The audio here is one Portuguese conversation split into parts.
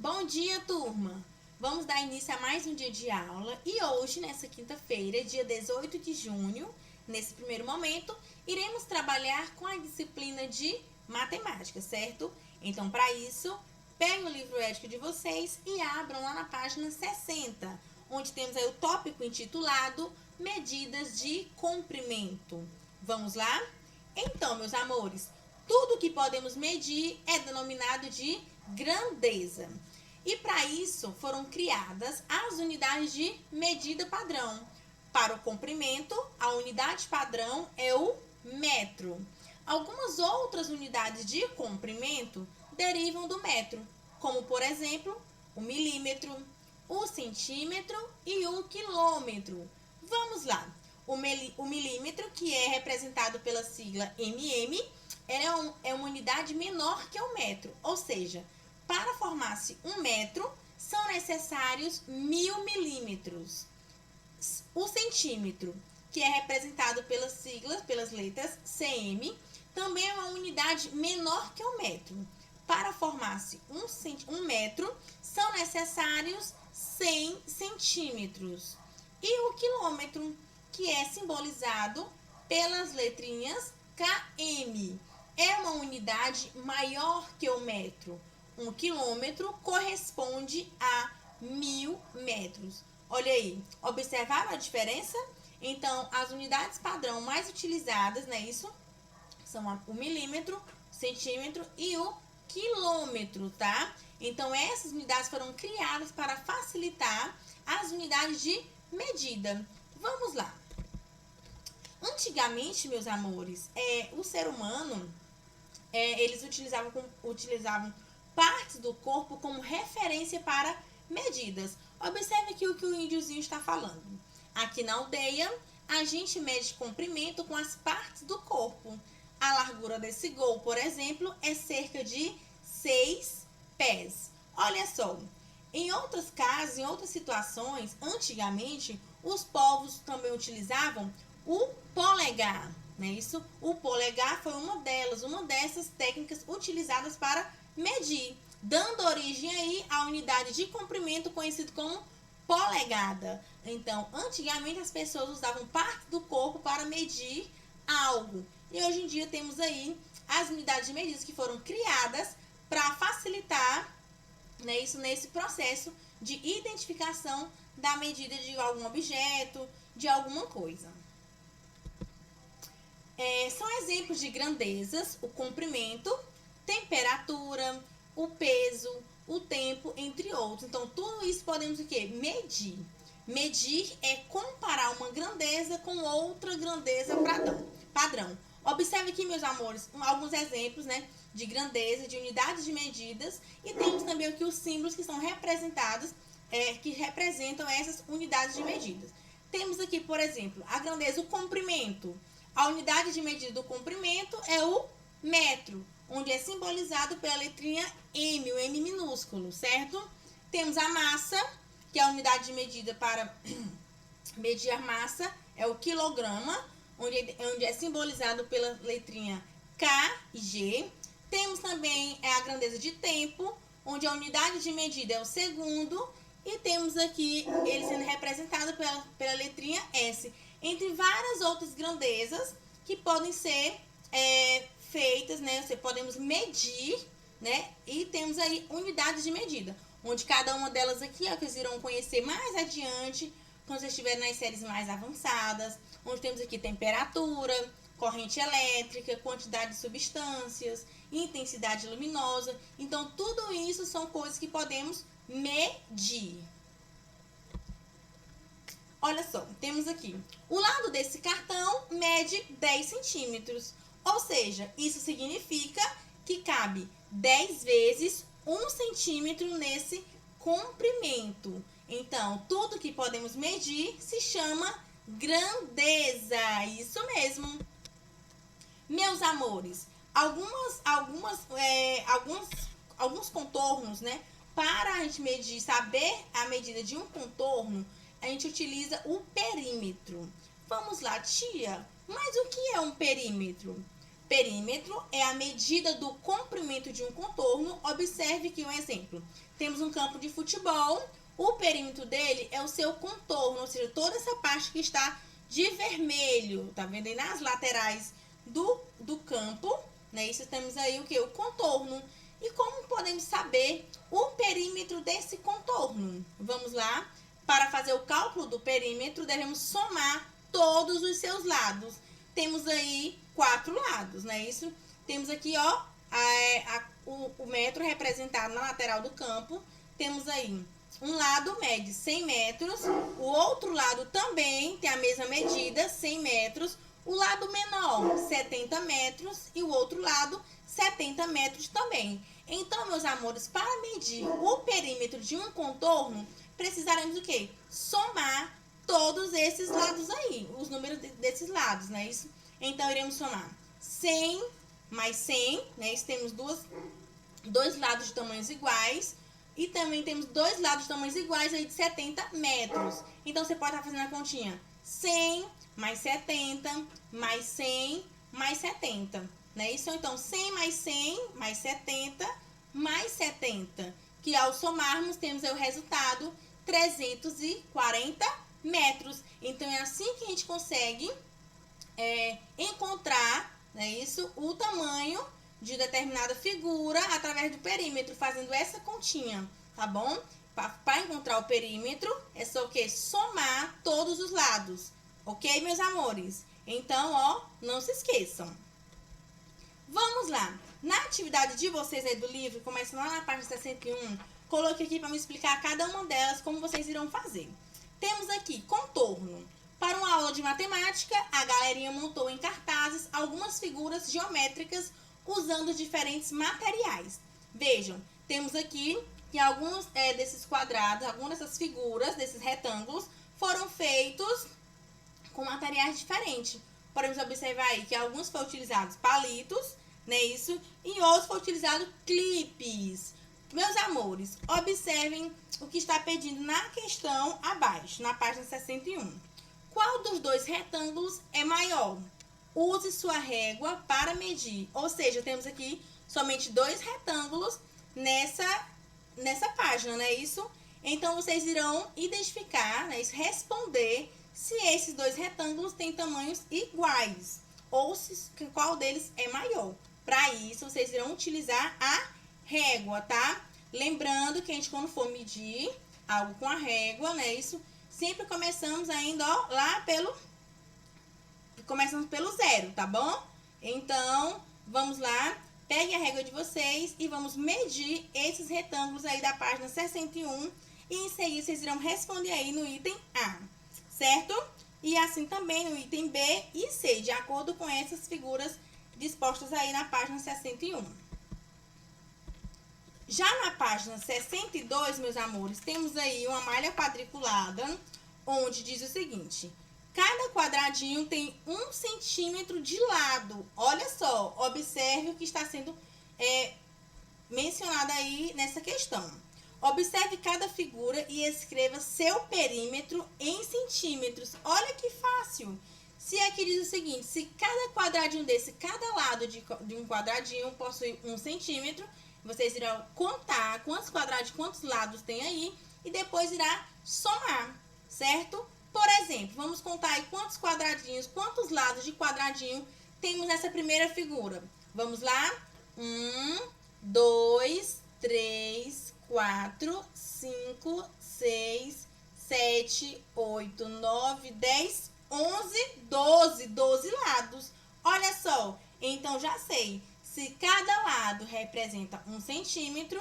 Bom dia, turma! Vamos dar início a mais um dia de aula e hoje, nessa quinta-feira, dia 18 de junho, nesse primeiro momento, iremos trabalhar com a disciplina de matemática, certo? Então, para isso, peguem o livro ético de vocês e abram lá na página 60, onde temos aí o tópico intitulado Medidas de Comprimento. Vamos lá? Então, meus amores, tudo que podemos medir é denominado de grandeza. E para isso foram criadas as unidades de medida padrão. Para o comprimento, a unidade padrão é o metro. Algumas outras unidades de comprimento derivam do metro, como por exemplo, o milímetro, o centímetro e o quilômetro. Vamos lá. O milímetro, que é representado pela sigla mm, é uma unidade menor que o metro, ou seja, para formar-se 1 metro, são necessários 1000 milímetros. O centímetro, que é representado pelas siglas, pelas letras cm, também é uma unidade menor que o metro. Para formar-se 1 metro, são necessários 100 centímetros. E o quilômetro, que é simbolizado pelas letrinhas km, é uma unidade maior que o metro. 1 quilômetro corresponde a 1000 metros. Olha aí, observaram a diferença? Então, as unidades padrão mais utilizadas, não é isso? São o milímetro, o centímetro e o quilômetro, tá? Então, essas unidades foram criadas para facilitar as unidades de medida. Vamos lá. Antigamente, meus amores, o ser humano, eles utilizavam partes do corpo como referência para medidas. Observe aqui o que o índiozinho está falando. Aqui na aldeia, a gente mede comprimento com as partes do corpo. A largura desse gol, por exemplo, é cerca de 6 pés. Olha só, em outros casos, em outras situações, antigamente, os povos também utilizavam o polegar, não é isso? O polegar foi uma dessas técnicas utilizadas para medir, dando origem aí à unidade de comprimento conhecida como polegada. Então, antigamente as pessoas usavam parte do corpo para medir algo. E hoje em dia temos aí as unidades de medida que foram criadas para facilitar, né, isso nesse processo de identificação da medida de algum objeto, de alguma coisa. São exemplos de grandezas, o comprimento, temperatura, o peso, o tempo, entre outros. Então, tudo isso podemos o quê? Medir. Medir é comparar uma grandeza com outra grandeza padrão. Observe aqui, meus amores, alguns exemplos, né, de grandeza, de unidades de medidas, e temos também aqui os símbolos que são representados, que representam essas unidades de medidas. Temos aqui, por exemplo, a grandeza, o comprimento. A unidade de medida do comprimento é o metro, onde é simbolizado pela letrinha M, o M minúsculo, certo? Temos a massa, que é a unidade de medida para medir a massa, é o quilograma, onde é simbolizado pela letrinha K e G. Temos também a grandeza de tempo, onde a unidade de medida é o segundo, e temos aqui ele sendo representado pela letrinha S, entre várias outras grandezas que podem ser feitas, né? Podemos medir, né? E temos aí unidades de medida, onde cada uma delas aqui, ó, que vocês irão conhecer mais adiante, quando vocês estiverem nas séries mais avançadas, onde temos aqui temperatura, corrente elétrica, quantidade de substâncias, intensidade luminosa. Então, tudo isso são coisas que podemos medir. Olha só, temos aqui, o lado desse cartão mede 10 centímetros, ou seja, isso significa que cabe 10 vezes 1 centímetro nesse comprimento. Então, tudo que podemos medir se chama grandeza, isso mesmo. Meus amores, alguns contornos, né? Para a gente medir, saber a medida de um contorno, a gente utiliza o perímetro. Vamos lá, tia, mas o que é um perímetro? Perímetro é a medida do comprimento de um contorno. Observe aqui um exemplo. Temos um campo de futebol, o perímetro dele é o seu contorno, ou seja, toda essa parte que está de vermelho, tá vendo aí nas laterais do campo, né? Isso temos aí o que? O contorno. E como podemos saber o perímetro desse contorno? Vamos lá. Para fazer o cálculo do perímetro, devemos somar todos os seus lados. Temos aí 4 lados, né? Isso. Temos aqui, ó, o metro representado na lateral do campo. Temos aí um lado mede 100 metros, o outro lado também tem a mesma medida, 100 metros. O lado menor, 70 metros, e o outro lado, 70 metros também. Então, meus amores, para medir o perímetro de um contorno, precisaremos do quê? Somar todos esses lados aí, os números desses lados, né? Isso. Então, iremos somar 100 mais 100, né? Isso, temos dois lados de tamanhos iguais. E também temos dois lados de tamanhos iguais aí de 70 metros. Então, você pode estar fazendo a continha 100 mais 70 mais 100 mais 70. Né? Isso, então, 100 mais 100 mais 70 mais 70. Que ao somarmos, temos aí o resultado 340 metros. Então, é assim que a gente consegue encontrar, né, isso, o tamanho de determinada figura através do perímetro, fazendo essa continha, tá bom? Para encontrar o perímetro, é só o quê? Somar todos os lados, ok, meus amores? Então, ó, não se esqueçam. Vamos lá. Na atividade de vocês aí do livro, começando lá na página 61, coloquei aqui para me explicar cada uma delas, como vocês irão fazer. Temos aqui contorno. Para uma aula de matemática, a galerinha montou em cartazes algumas figuras geométricas usando diferentes materiais. Vejam, temos aqui que alguns desses quadrados, algumas dessas figuras, desses retângulos, foram feitos com materiais diferentes. Podemos observar aí que alguns foram utilizados palitos, né, isso, e outros foram utilizados clipes. Meus amores, observem o que está pedindo na questão abaixo, na página 61. Qual dos dois retângulos é maior? Use sua régua para medir. Ou seja, temos aqui somente dois retângulos nessa página, não é isso? Então, vocês irão identificar, né, responder se esses dois retângulos têm tamanhos iguais. Ou qual deles é maior. Para isso, vocês irão utilizar a régua, tá? Lembrando que a gente, quando for medir algo com a régua, né, isso, sempre começamos ainda, ó, lá começamos pelo zero, tá bom? Então, vamos lá, peguem a régua de vocês e vamos medir esses retângulos aí da página 61 e em seguida vocês irão responder aí no item A, certo? E assim também no item B e C, de acordo com essas figuras dispostas aí na página 61. Já na página 62, meus amores, temos aí uma malha quadriculada, onde diz o seguinte: cada quadradinho tem 1 centímetro de lado. Olha só, observe o que está sendo mencionado aí nessa questão. Observe cada figura e escreva seu perímetro em centímetros. Olha que fácil. Se aqui diz o seguinte: se cada quadradinho desse, cada lado de um quadradinho possui 1 centímetro, vocês irão contar quantos quadradinhos, quantos lados tem aí e depois irá somar, certo? Por exemplo, vamos contar aí quantos quadradinhos, quantos lados de quadradinho temos nessa primeira figura. Vamos lá? 1, 2, 3, 4, 5, 6, 7, 8, 9, 10, 11, 12. 12 lados. Olha só, então já sei. Se cada lado representa 1 centímetro,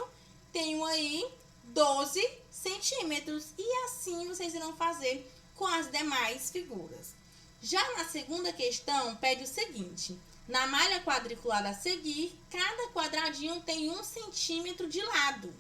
tenho aí 12 centímetros. E assim vocês irão fazer com as demais figuras. Já na segunda questão, pede o seguinte: na malha quadriculada a seguir, cada quadradinho tem 1 centímetro de lado.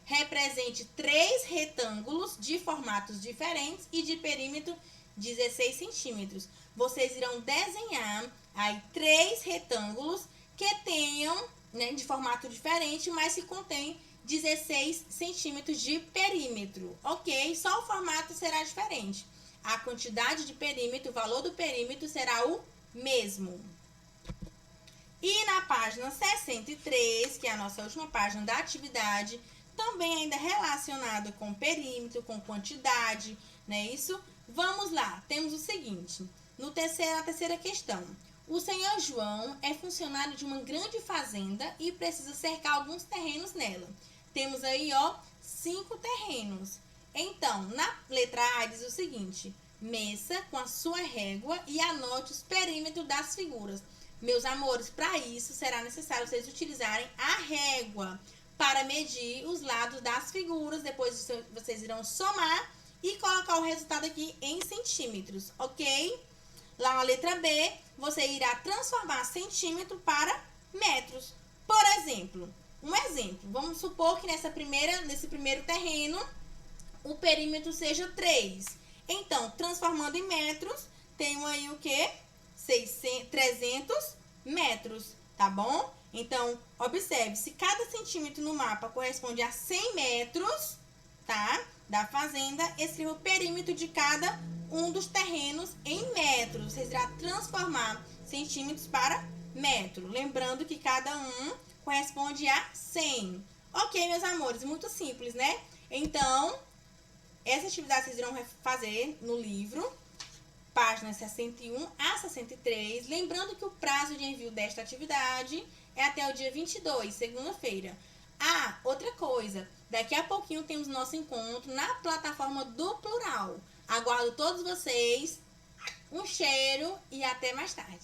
Represente 3 retângulos de formatos diferentes e de perímetro 16 centímetros. Vocês irão desenhar aí 3 retângulos que tenham, né, de formato diferente, mas que contém 16 centímetros de perímetro, ok? Só o formato será diferente. A quantidade de perímetro, o valor do perímetro será o mesmo. E na página 63, que é a nossa última página da atividade, também ainda relacionado com perímetro, com quantidade, né? Isso. Vamos lá, temos o seguinte, na terceira questão. O senhor João é funcionário de uma grande fazenda e precisa cercar alguns terrenos nela. Temos aí, ó, 5 terrenos. Então, na letra A diz o seguinte, meça com a sua régua e anote os perímetros das figuras. Meus amores, para isso será necessário vocês utilizarem a régua para medir os lados das figuras. Depois vocês irão somar e colocar o resultado aqui em centímetros, ok? Lá na letra B, você irá transformar centímetro para metros. Por exemplo, vamos supor que nesse primeiro terreno, o perímetro seja 3. Então, transformando em metros, tenho aí o quê? 300 metros, tá bom? Então, observe, se cada centímetro no mapa corresponde a 100 metros, tá? Da fazenda, escreva o perímetro de cada um dos terrenos em metros. Você irá transformar centímetros para metro. Lembrando que cada um corresponde a 100. Ok, meus amores, muito simples, né? Então, essa atividade vocês irão fazer no livro, páginas 61 a 63. Lembrando que o prazo de envio desta atividade é até o dia 22, segunda-feira. Ah, outra coisa, daqui a pouquinho temos nosso encontro na plataforma do Plural. Aguardo todos vocês, um cheiro e até mais tarde.